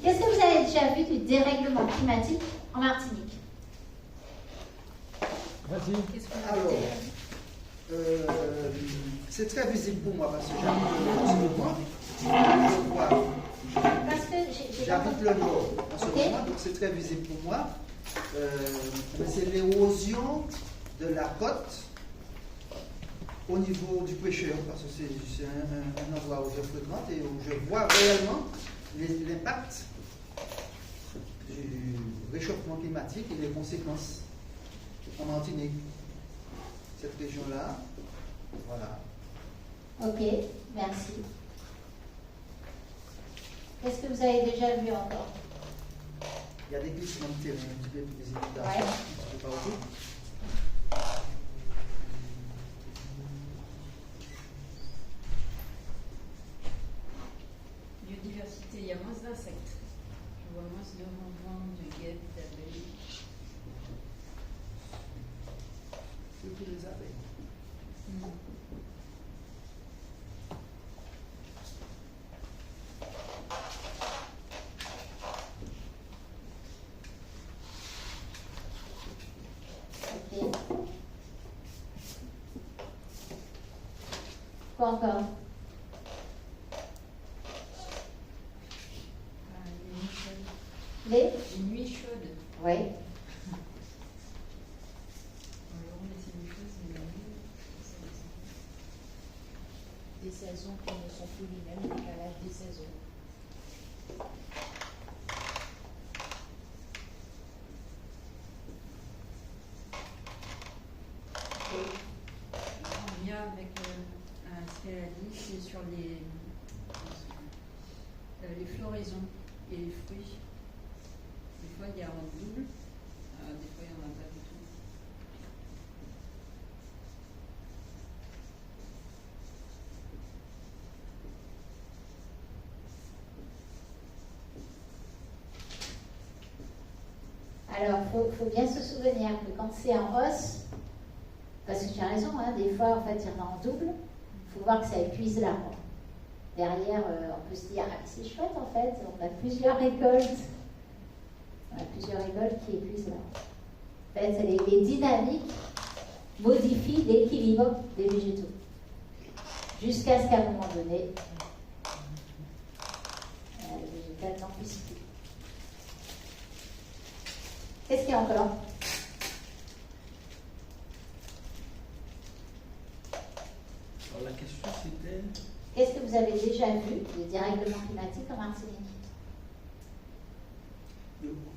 Qu'est-ce que vous avez déjà vu du dérèglement climatique en Martinique? Vas-y. Alors, c'est très visible pour moi parce que j'habite le nord. Parce que J'habite le nord en ce moment, donc c'est très visible pour moi. Mais c'est l'érosion de la côte au niveau du pêcheur, parce que c'est un endroit où je fréquente et où je vois réellement l'impact du réchauffement climatique et les conséquences en Martinique. Cette région-là, voilà. Ok, merci. Qu'est-ce que vous avez déjà vu encore? Il y a des glissements de terrain, un petit peu des inondations, Ouais. un petit peu partout. Biodiversité, il y a moins d'insectes. Je vois moins de ronrons, de guêpes, d'abeilles. Surtout les abeilles. Ok. Quoi encore? Les Les nuits chaudes. Oui. Alors, mais c'est une chose, c'est la nuit. Des saisons qui ne sont plus les mêmes, le décalage des saisons. En lien avec ce qu'elle a dit, c'est sur les floraisons et les fruits. Des fois, il y a en double, des fois, il n'y en a pas du tout. Alors, il faut bien se souvenir que quand c'est en hausse, parce que tu as raison, hein, des fois, en fait, il y en a en double, il faut voir que ça épuise l'arbre. Derrière, on peut se dire, ah, c'est chouette, en fait, on a plusieurs récoltes. On a plusieurs récoltes qui épuisent l'arbre. En fait, les dynamiques modifient l'équilibre des végétaux. Jusqu'à ce qu'à un moment donné, le végétal n'en puisse plus. Qu'est-ce qu'il y a encore? Alors la question c'était. Qu'est-ce que vous avez déjà vu des dérèglements climatiques en Martinique?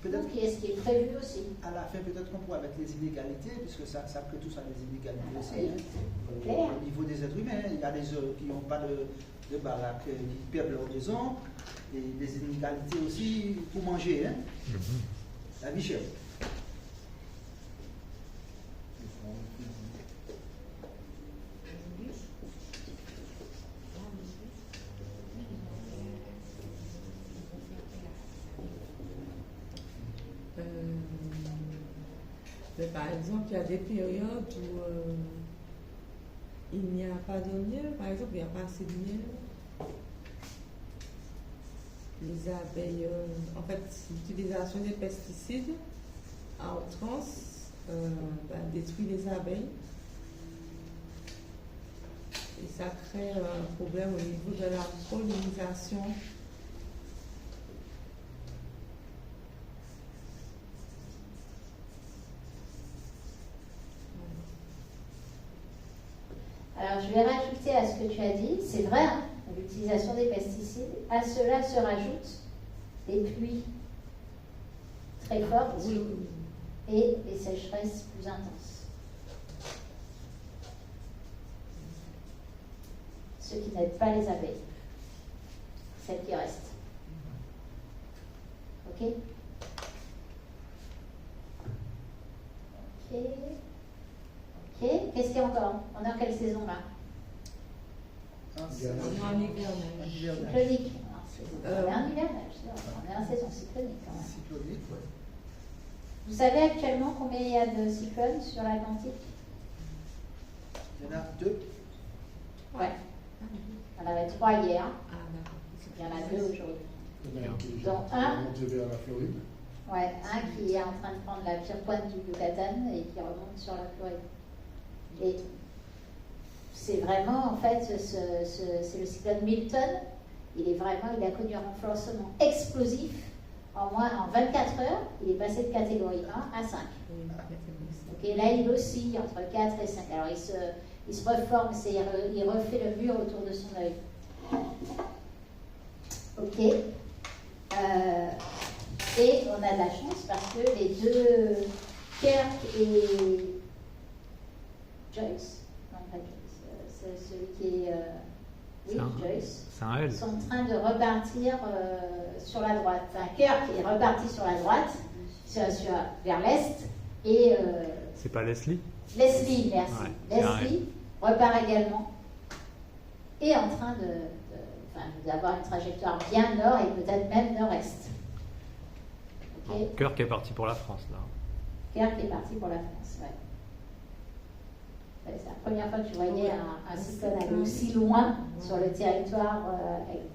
Peut-être Ou est-ce qui est prévu aussi? à la fin, peut-être qu'on pourra avec les inégalités, puisque ça crée tout ça des inégalités aussi. C'est clair. Au niveau des êtres humains, il y a des qui n'ont pas de baraque, qui perdent leur maison, et des inégalités aussi pour manger. Hein. La vie chère. Mais par exemple, il y a des périodes où il n'y a pas de miel, par exemple, il n'y a pas assez de miel. Les abeilles, en fait, l'utilisation des pesticides à outrance détruit les abeilles. Et ça crée un problème au niveau de la pollinisation. Alors, je vais rajouter à ce que tu as dit, c'est vrai, hein, l'utilisation des pesticides. À cela se rajoutent des pluies très fortes et des sécheresses plus intenses. Ce qui n'aide pas les abeilles, celles qui restent. Ok? Ok. Ok. Qu'est-ce qu'il y a encore? On est en quelle saison là? En hivernage. Cyclonique. On est en hivernage, on est en saison cyclonique quand même. Cyclonique, oui. Vous savez actuellement combien il y a de cyclones sur l'Atlantique? Il y en a 2. Ouais. On en avait 3 hier. Ah, d'accord. Il y en a 2 aujourd'hui. Il y en a un qui est déjà Dont un. monté vers la Floride. Ouais, un qui est en train de prendre la pire pointe du Yucatan et qui remonte sur la Floride. Et c'est vraiment, en fait, c'est le cyclone Milton. Il a connu un renforcement explosif. En 24 heures, il est passé de catégorie 1 à 5. Ok, là, il oscille entre 4 et 5. Alors, il se reforme, il refait le mur autour de son œil. Ok. Et on a de la chance parce que les deux, Kirk et Joyce, non pas Joyce, c'est celui qui est, oui, Joyce, C'est un L. sont en train de repartir sur la droite. Enfin, Kirk est reparti sur la droite, vers l'est, et C'est pas Leslie? Leslie, merci. Ouais, c'est un Leslie repart également, et en train d'avoir une trajectoire bien nord et peut-être même nord-est. Okay. Kirk est parti pour la France, là. Kirk est parti pour la France, ouais. C'est la première fois que je voyais un cyclone aller aussi loin sur le territoire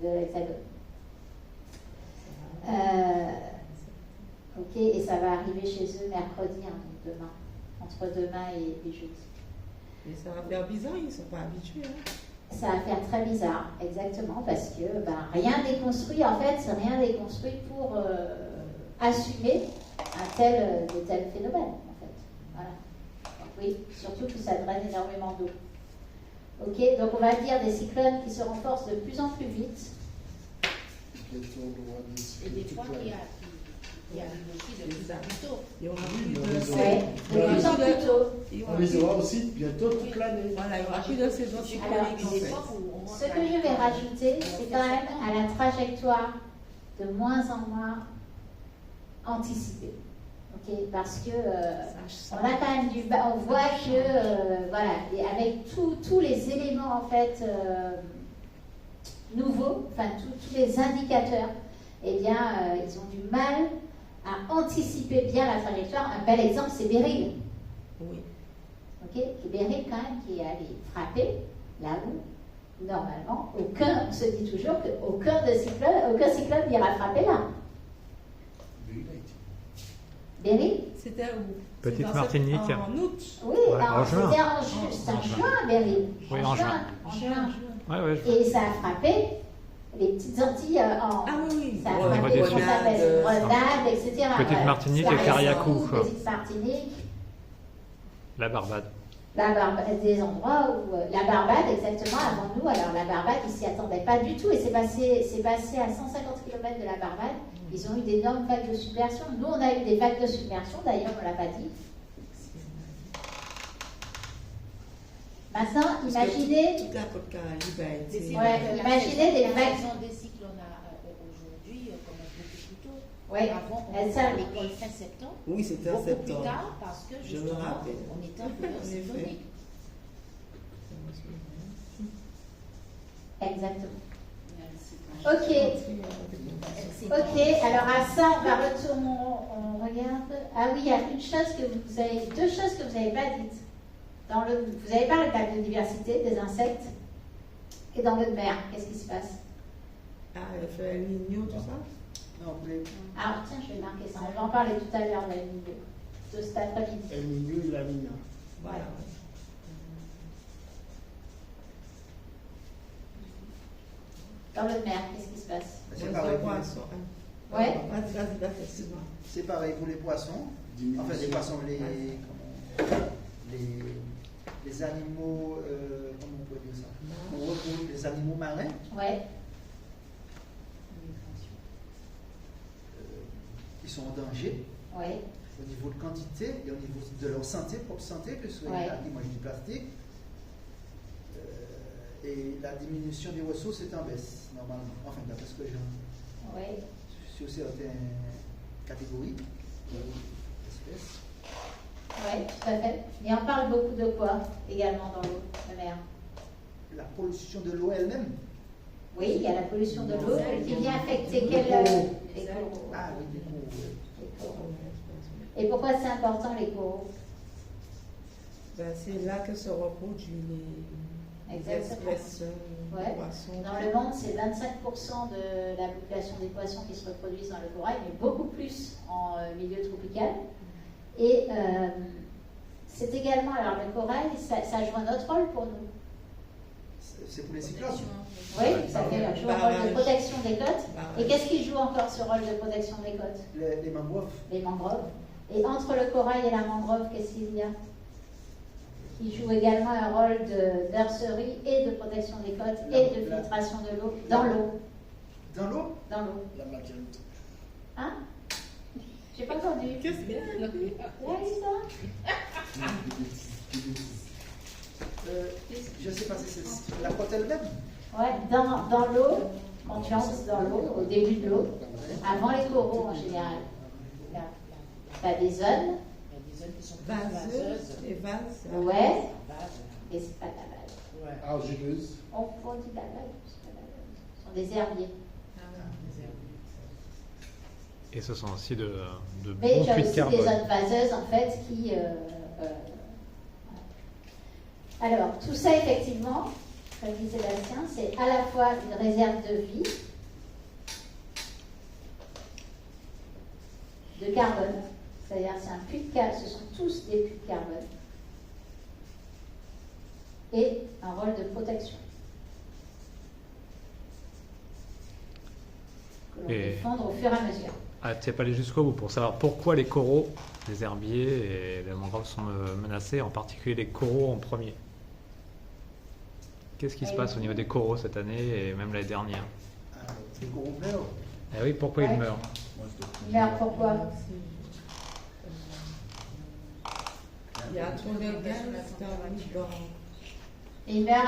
de l'Hexagone. Ok, et ça va arriver chez eux mercredi, hein, demain, entre demain et jeudi. Mais ça va faire bizarre, ils ne sont pas habitués. Hein. Ça va faire très bizarre, exactement, parce que rien n'est construit, en fait, rien n'est construit pour assumer de tels phénomènes, en fait. Voilà. Oui, surtout que ça draine énormément d'eau. Ok, donc on va dire des cyclones qui se renforcent de plus en plus vite. Et des fois, il y a aussi de plus en plus tôt. Il y aura Oui, plus on de les saison. De plus en plus tôt. On les aura aussi bientôt toute l'année. Voilà, il y aura plus de saison. Alors, ce que je vais rajouter, c'est quand même à la trajectoire de moins en moins anticipée. Ok, parce que on a quand même on voit que voilà, et avec tous les éléments en fait nouveaux, enfin tous les indicateurs, eh bien ils ont du mal à anticiper bien la trajectoire. Un bel exemple, c'est Beryl. Oui. Ok, et Beryl quand même qui est allé frapper là où normalement on se dit toujours qu'aucun cyclone n'ira frapper là. Beryl. C'était où? Petite Martinique. En août. Oui, Ouais, en juin. c'était en juin, Beryl. Oui, en juin. En juin. Ouais, Et ça a frappé les petites Antilles en. Ah oui. Ça a Ouais, frappé, ouais, comment ça s'appelle, Grenade, etc. Petite Martinique Ça et reste Carriacou, beaucoup, quoi. Petite Martinique, La Barbade. la Barbade, des endroits où. La Barbade, exactement, avant nous. Alors la Barbade, ils s'y attendaient pas du tout et c'est passé à 150 km de la Barbade. Ils ont eu d'énormes vagues de submersion. Nous, on a eu des vagues de submersion, d'ailleurs, on ne l'a pas dit. Maintenant, imaginez. Toute la côte Caraïbe a été. Ouais, imaginez des vagues. saison des cyclones aujourd'hui commence beaucoup plus tôt. Ouais, Avant, on elle était à ça- l'école fin septembre. Oui, c'était en Beaucoup septembre. plus tard parce que Je me justement, rappelle. on était en période En effet. cyclonique. Exactement. Ok. Ok, alors à ça, on va retourner, on regarde. Ah oui, il y a deux choses que vous n'avez pas dites. Vous avez parlé de la biodiversité, des insectes, et dans l'eau de mer, qu'est-ce qui se passe? Ah, elle fait El Niño, tout ça? Non, mais Alors tiens, je vais marquer ça, on va en parler tout à l'heure de cet après-midi. El Niño et la Nina. Voilà. Dans l'eau de mer, qu'est-ce qui se passe? c'est Ouais, pareil. c'est poisson. Ouais. Vas-y, effectivement. C'est pareil pour les poissons. Enfin, les poissons, les animaux, comment on peut dire ça? On retrouve les animaux marins. Ouais, Ils sont en danger ouais, au niveau de quantité et au niveau de leur santé, propre santé, que ce soit Ouais. qui mangent du plastique. Et la diminution des ressources est en baisse, normalement. Enfin, d'après ce que j'ai ouais. sur certaines catégories d'espèces. Oui, tout à fait. Et on parle beaucoup de quoi également dans l'eau de mer? La pollution de l'eau elle-même. Oui, il y a la pollution de l'eau qui vient affecter Les quel. coraux. Les coraux. Ah oui, des coraux. Les coraux. Et pourquoi c'est important les coraux? Ben, c'est là que se reproduisent Exactement. espèces, Ouais. poissons. Dans le monde, c'est 25% de la population des poissons qui se reproduisent dans le corail, mais beaucoup plus en milieu tropical. Et c'est également, alors le corail, ça joue un autre rôle pour nous. C'est pour les cyclones. Oui, ça fait joue un rôle de protection des côtes. Et Barrage. qu'est-ce qui joue encore ce rôle de protection des côtes? Les mangroves. Les mangroves. Et entre le corail et la mangrove, qu'est-ce qu'il y a? Qui joue également un rôle de nurserie et de protection des côtes et de filtration de l'eau dans l'eau. Dans l'eau, Dans l'eau. La matière. Hein? J'ai pas entendu. Qu'est-ce qu'il y a? Réalise ça? je ne sais pas si c'est la côte elle-même. Ouais, dans l'eau, quand tu entres dans l'eau, au début de l'eau, avant les coraux en général, tu as des zones, Il y a des zones qui sont plus Vaseuses, les vases. ouais, Vases. et c'est pas de la vase. Ouais. Argileuse. On dit de la vase, c'est pas de la vase. Ce sont des herbiers. Des herbes. Et ce sont aussi de Mais bons tu as puits de aussi des carbone. zones vaseuses en fait qui. Alors, tout ça effectivement, comme dit Sébastien, c'est à la fois une réserve de vie, de carbone, c'est-à-dire c'est un puits de carbone, ce sont tous des puits de carbone, et un rôle de protection. Que l'on peut Et- fondre au fur et à mesure. Ah, tu n'es pas allé jusqu'au bout pour savoir pourquoi les coraux, les herbiers et les mangroves sont menacés, en particulier les coraux en premier. Qu'est-ce qui se passe au niveau des coraux cette année et même l'année dernière? Les coraux meurent. Eh oui, pourquoi Ouais. ils meurent? Mais pourquoi? Il y a trop de gaz dans Et il meurt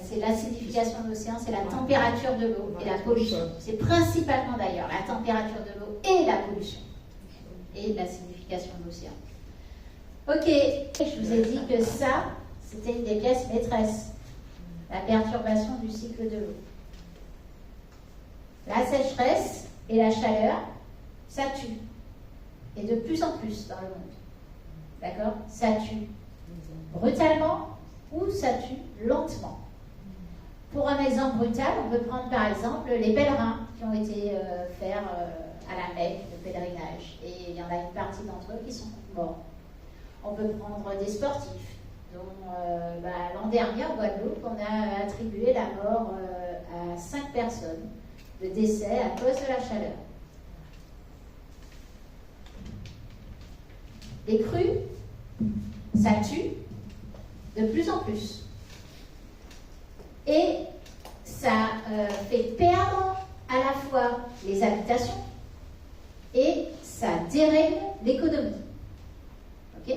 c'est l'acidification de l'océan, c'est la température de l'eau et la pollution. C'est principalement d'ailleurs la température de l'eau et la pollution et l'acidification de l'océan. Ok, je vous ai dit que ça, c'était une des pièces maîtresses, la perturbation du cycle de l'eau. La sécheresse et la chaleur, ça tue. Et de plus en plus dans le monde. D'accord? Ça tue brutalement ou ça tue lentement. Pour un exemple brutal, on peut prendre par exemple les pèlerins qui ont été faire à la Mecque le pèlerinage. Et il y en a une partie d'entre eux qui sont morts. On peut prendre des sportifs, dont l'an dernier en Guadeloupe, on a attribué la mort à 5 personnes de décès à cause de la chaleur. Les crues, ça tue de plus en plus. Et ça fait perdre à la fois les habitations et ça dérègle l'économie. Ok?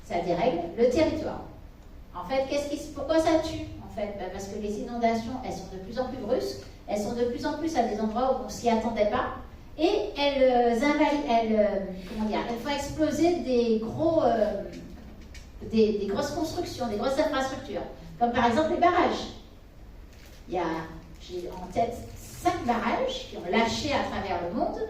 Ça dérègle le territoire. En fait, pourquoi ça tue? En fait, parce que les inondations, elles sont de plus en plus brusques, elles sont de plus en plus à des endroits où on ne s'y attendait pas, et elles font exploser des grosses constructions, des grosses infrastructures, comme par exemple les barrages. J'ai en tête 5 barrages qui ont lâché à travers le monde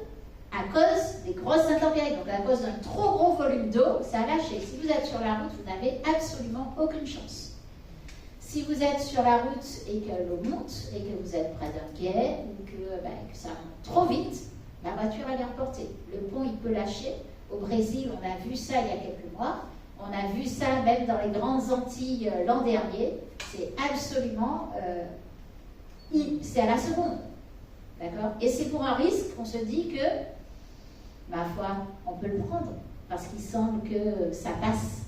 à cause des grosses intempéries, donc à cause d'un trop gros volume d'eau, ça a lâché. Si vous êtes sur la route, vous n'avez absolument aucune chance. Si vous êtes sur la route et que l'eau monte, et que vous êtes près d'un quai, ou que ça monte trop vite, la voiture elle est emportée. Le pont il peut lâcher. Au Brésil, on a vu ça il y a quelques mois. On a vu ça même dans les grandes Antilles l'an dernier. C'est absolument... c'est à la seconde. D'accord? Et c'est pour un risque qu'on se dit que, ma foi, on peut le prendre. Parce qu'il semble que ça passe.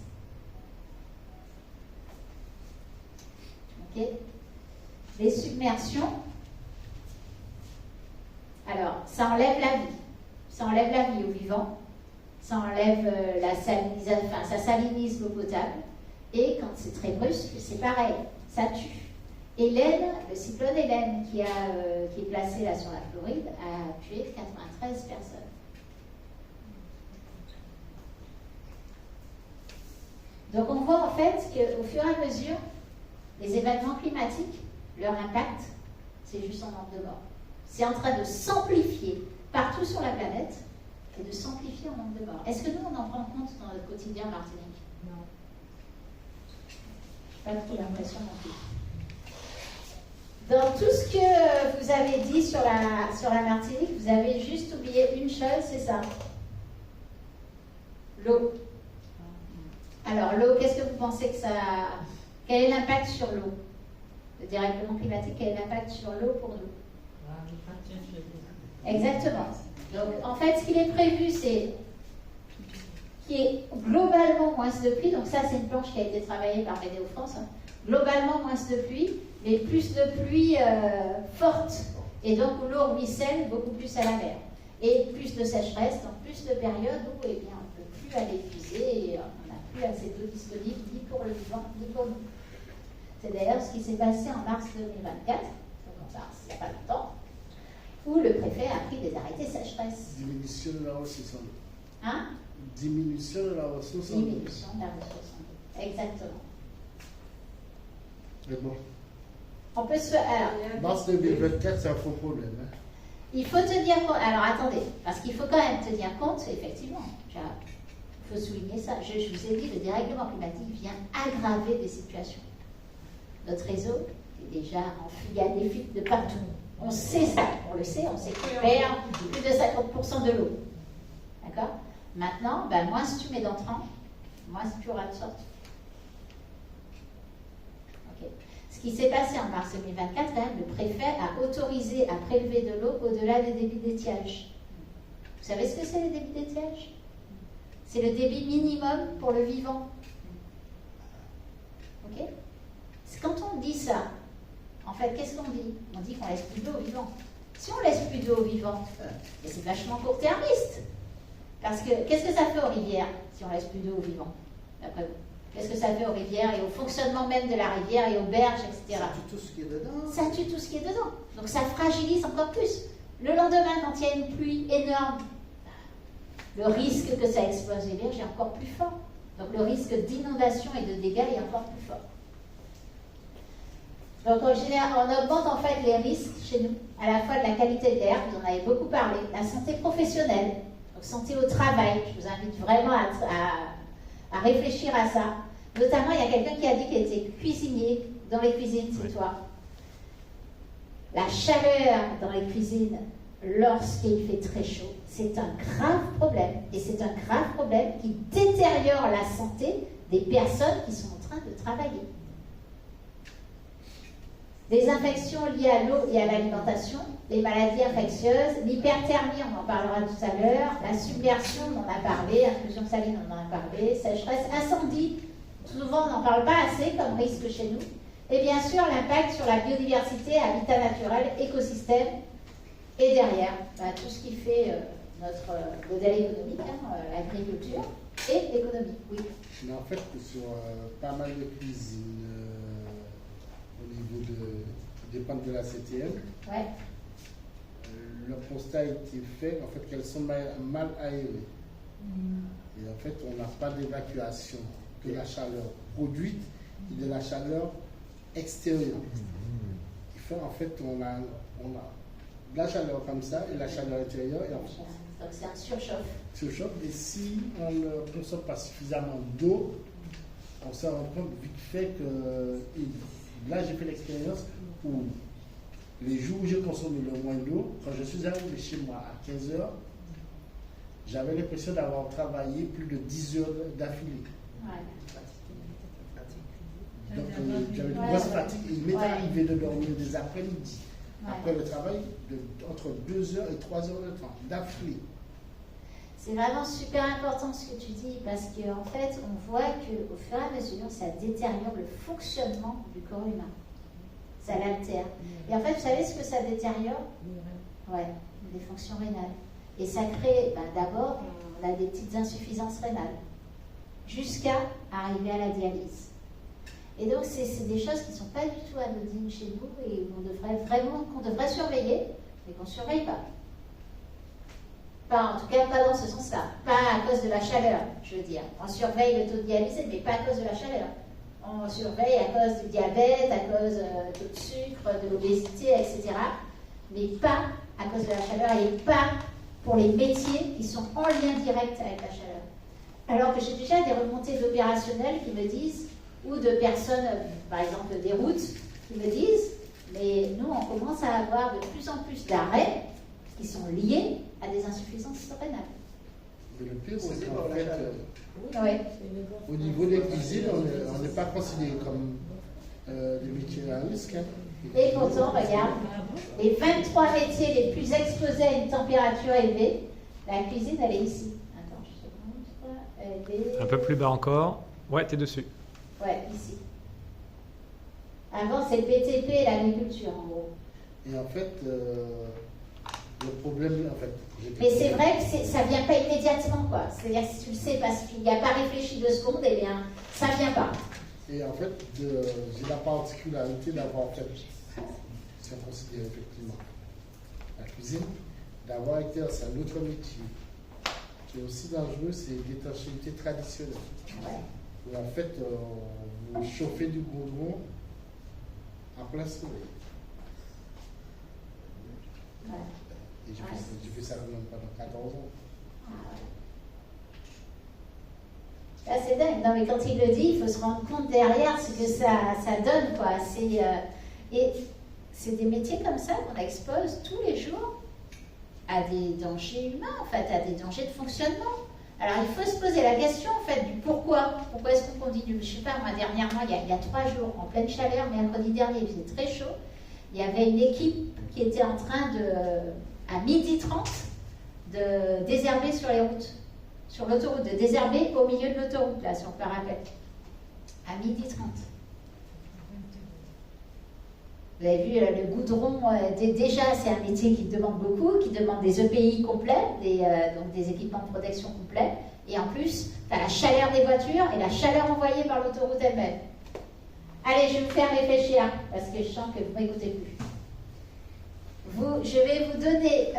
Ok? Les submersions... Alors, ça enlève la vie. Ça enlève la vie aux vivants. Ça enlève ça salinise l'eau potable. Et quand c'est très brusque, c'est pareil, ça tue. Hélène, le cyclone Hélène, qui est placé là sur la Floride, a tué 93 personnes. Donc on voit en fait qu'au fur et à mesure, les événements climatiques, leur impact, c'est juste en nombre de morts. C'est en train de s'amplifier partout sur la planète et de s'amplifier en nombre de morts. Est-ce que nous, on en prend compte dans notre quotidien, Martinique? Non. Pas trop l'impression non plus. Dans tout ce que vous avez dit sur la Martinique, vous avez juste oublié une chose, c'est ça. L'eau. Alors, l'eau, qu'est-ce que vous pensez que ça... Quel est l'impact sur l'eau? Le dérèglement climatique, quel est l'impact sur l'eau pour nous? Exactement. Donc, en fait, ce qu'il est prévu, c'est qu'il y ait globalement moins de pluie. Donc, ça, c'est une planche qui a été travaillée par Météo France. Hein. Globalement, moins de pluie, mais plus de pluie forte. Et donc, où l'eau ruisselle beaucoup plus à la mer. Et plus de sécheresse, donc plus de périodes où eh bien, on ne peut plus aller puiser et on n'a plus assez d'eau disponible ni pour le vivant ni pour nous. C'est d'ailleurs ce qui s'est passé en mars 2024, donc en mars, il n'y a pas longtemps, où le préfet a pris des arrêtés sécheresse. Diminution de la ressource en eau. Hein? Diminution de la ressource en eau. Diminution de la ressource en eau. Exactement. Mais bon, On peut se... Alors, mars 2024, c'est un faux problème. Hein. il faut tenir compte... Alors attendez, parce qu'il faut quand même tenir compte, effectivement, il faut souligner ça. Je vous ai dit, le dérèglement climatique vient aggraver des situations. Notre réseau est déjà enfui, il y a des fuites de partout. On sait ça, on le sait, on sait qu'il perd plus de 50% de l'eau. D'accord? Maintenant, ben, moins tu mets d'entrants, moins tu auras de sortie. Ok. Ce qui s'est passé en mars 2024, quand même, le préfet a autorisé à prélever de l'eau au-delà des débits d'étiage. Vous savez ce que c'est les débits d'étiage? C'est le débit minimum pour le vivant. Ok? Quand on dit ça, en fait, qu'est-ce qu'on dit? On dit qu'on laisse plus d'eau aux vivants. Si on laisse plus d'eau aux vivants, c'est vachement court-termiste. Parce que, qu'est-ce que ça fait aux rivières si on laisse plus d'eau aux vivants, d'après vous? Qu'est-ce que ça fait aux rivières et au fonctionnement même de la rivière et aux berges, etc. Ça tue tout ce qui est dedans. Ça tue tout ce qui est dedans. Donc ça fragilise encore plus. Le lendemain, quand il y a une pluie énorme, le risque que ça explose les berges est encore plus fort. Donc le risque d'inondation et de dégâts est encore plus fort. Donc en général, on augmente en fait les risques chez nous, à la fois de la qualité de l'air, vous en avez beaucoup parlé, la santé professionnelle, donc santé au travail, je vous invite vraiment à réfléchir à ça. Notamment, il y a quelqu'un qui a dit qu'il était cuisinier dans les cuisines, c'est toi. La chaleur dans les cuisines, lorsqu'il fait très chaud, c'est un grave problème. Et c'est un grave problème qui détériore la santé des personnes qui sont en train de travailler. Des infections liées à l'eau et à l'alimentation, les maladies infectieuses, l'hyperthermie, on en parlera tout à l'heure, la submersion, on en a parlé, inclusion saline, on en a parlé, sécheresse, incendie, souvent on n'en parle pas assez comme risque chez nous, et bien sûr l'impact sur la biodiversité, habitat naturel, écosystème, et derrière, tout ce qui fait notre modèle économique, l'agriculture et l'économie. Oui. Mais en fait, sur pas mal de cuisines, au niveau des pentes de la CTM, Ouais. Le constat a été fait en fait qu'elles sont mal aérées. Et en fait, on n'a pas d'évacuation de la chaleur produite et de la chaleur extérieure. Il fait en fait, on a de la chaleur comme ça et la chaleur intérieure. Et en fait, Donc c'est un surchauffe. et si on ne consomme pas suffisamment d'eau, on se rend compte vite fait que, et là j'ai fait l'expérience où les jours où j'ai consommé le moins d'eau, quand je suis arrivé chez moi à 15 h, j'avais l'impression d'avoir travaillé plus de 10 heures d'affilée. Ouais. Donc j'avais une grosse fatigue et il m'est arrivé de dormir des après-midi, après le travail, entre 2 h et 3 h de temps, d'affilée. C'est vraiment super important ce que tu dis parce qu'en fait, on voit qu'au fur et à mesure, ça détériore le fonctionnement du corps humain. Ça l'altère. Et en fait, vous savez ce que ça détériore? Ouais, les fonctions rénales. Et ça crée, d'abord, on a des petites insuffisances rénales, jusqu'à arriver à la dialyse. Et donc, c'est des choses qui ne sont pas du tout anodines chez nous et qu'on devrait surveiller, mais qu'on ne surveille pas. Pas, en tout cas, pas dans ce sens-là. Pas à cause de la chaleur, je veux dire. On surveille le taux de dialyse, mais pas à cause de la chaleur. On surveille à cause du diabète, à cause du sucre, de l'obésité, etc. Mais pas à cause de la chaleur et pas pour les métiers qui sont en lien direct avec la chaleur. Alors que j'ai déjà des remontées d'opérationnels qui me disent, ou de personnes, par exemple des routes, qui me disent, Mais nous, on commence à avoir de plus en plus d'arrêts qui sont liés à des insuffisances rénales. Mais le pire, c'est C'est qu'en par la fait, chaleur. Oui. au niveau des cuisines, on n'est pas considéré comme des métiers à risque. Hein. Et pourtant, regarde, les 23 métiers les plus exposés à une température élevée, la cuisine, elle est ici. Attends, je te montre. Elle est... Un peu plus bas encore. Ouais, t'es dessus. Ouais, ici. Avant, c'est le BTP et l'agriculture, en gros. Et en fait, le problème, en fait... Mais c'est vrai que ça ne vient pas immédiatement, quoi. C'est-à-dire que si tu le sais parce qu'il n'y a pas réfléchi 2 secondes, eh bien, ça ne vient pas. Et en fait, j'ai la particularité d'avoir fait, si on considère effectivement la cuisine, d'avoir exercé un autre métier qui est aussi dangereux, c'est l'étanchéité traditionnelle. Ouais. Où en fait, vous chauffez du goudron en plein soleil. Ouais. Et j'ai fait ça pendant 14 ans. Là, c'est dingue. Non, mais quand il le dit, il faut se rendre compte derrière ce que ça donne, quoi. Et c'est des métiers comme ça qu'on expose tous les jours à des dangers humains, en fait, à des dangers de fonctionnement. Alors, il faut se poser la question, en fait, du pourquoi. Pourquoi est-ce qu'on continue? Je ne sais pas, moi, dernièrement, il y a 3 jours, en pleine chaleur, mercredi dernier, il faisait très chaud. Il y avait une équipe qui était en train à 12h30, de désherber sur les routes. Sur l'autoroute, de désherber au milieu de l'autoroute, là, sur le parapet. À 12h30. Vous avez vu, le goudron, déjà, c'est un métier qui demande beaucoup, qui demande des EPI complets, donc des équipements de protection complets. Et en plus, tu as la chaleur des voitures et la chaleur envoyée par l'autoroute elle-même. Allez, je vais vous faire réfléchir, parce que je sens que vous ne m'écoutez plus. Je vais vous donner,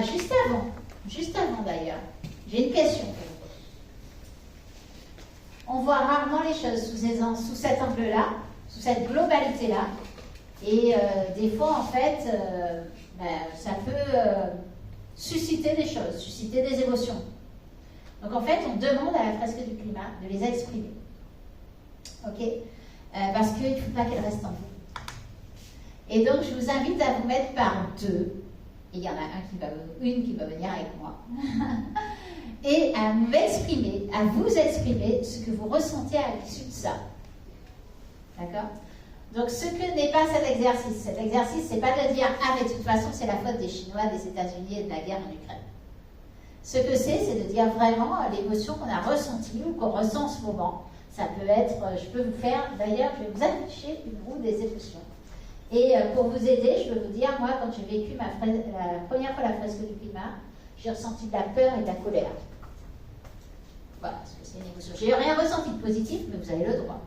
juste avant d'ailleurs, j'ai une question pour vous. On voit rarement les choses sous cet angle-là, sous cette globalité-là. Et des fois, en fait, ça peut susciter des choses, susciter des émotions. Donc en fait, on demande à la fresque du climat de les exprimer. Ok, parce qu'il ne faut pas qu'elle reste en vous. Et donc, je vous invite à vous mettre par 2. Et il y en a une qui va venir avec moi. Et à vous exprimer ce que vous ressentez à l'issue de ça. D'accord? Donc, ce que n'est pas cet exercice, c'est pas de dire « Ah, mais de toute façon, c'est la faute des Chinois, des États-Unis et de la guerre en Ukraine. » Ce que c'est de dire vraiment l'émotion qu'on a ressentie ou qu'on ressent en ce moment. Ça peut être, je peux vous faire, d'ailleurs, je vais vous afficher une roue des émotions. Et pour vous aider, je peux vous dire, moi, quand j'ai vécu la première fois la fresque du climat, j'ai ressenti de la peur et de la colère. Voilà, parce que c'est une émotion. J'ai rien ressenti de positif, mais vous avez le droit.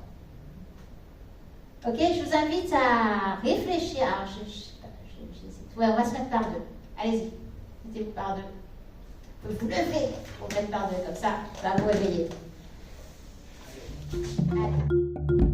Ok, je vous invite à réfléchir. Alors, ouais, on va se mettre par 2. Allez-y, mettez-vous par 2. Vous pouvez vous lever pour mettre par 2, comme ça, ça va vous réveiller. Allez.